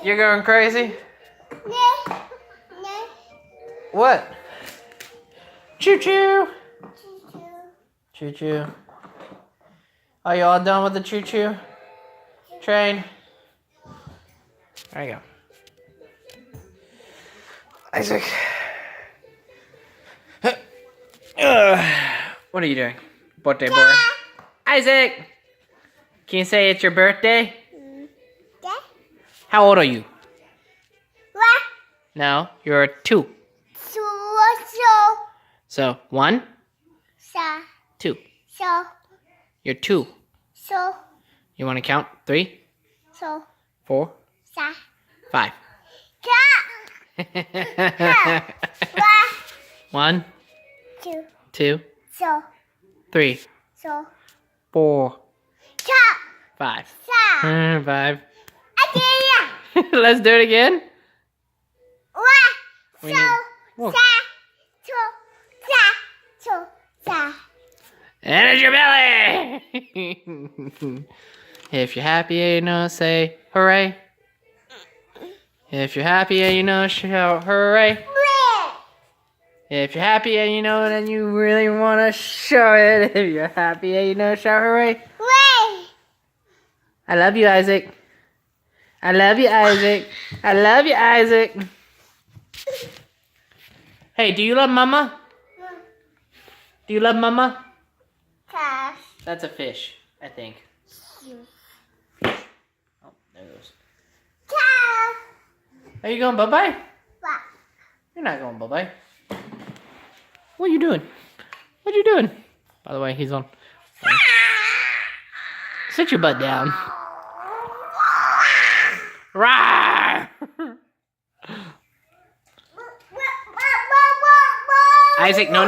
You're going crazy? What? Choo-choo. Choo-choo. Are you all done with the choo-choo train? There you go. Isaac. What are you doing? Birthday boy. Isaac! Can you say it's your birthday? Yeah. How old are you? What? No, you're 2. So 1, 2. You're 2. You want to count? 3, 4, 5. 1, 2, 3, 4, 5. 5. Let's do it again. We need... Whoa. And it's your belly! If you're happy and you know, say hooray. If you're happy and you know, shout hooray. If you're happy and you know, then you really want to show it. If you're happy and you know, shout hooray. I love you, Isaac. I love you, Isaac. I love you, Isaac. Hey, do you love Mama? Do you love Mama? That's a fish, I think. Oh, there it goes. Are you going bye-bye? You're not going bye-bye. What are you doing? What are you doing? By the way, he's on. Sit your butt down. Rawr! Isaac, no.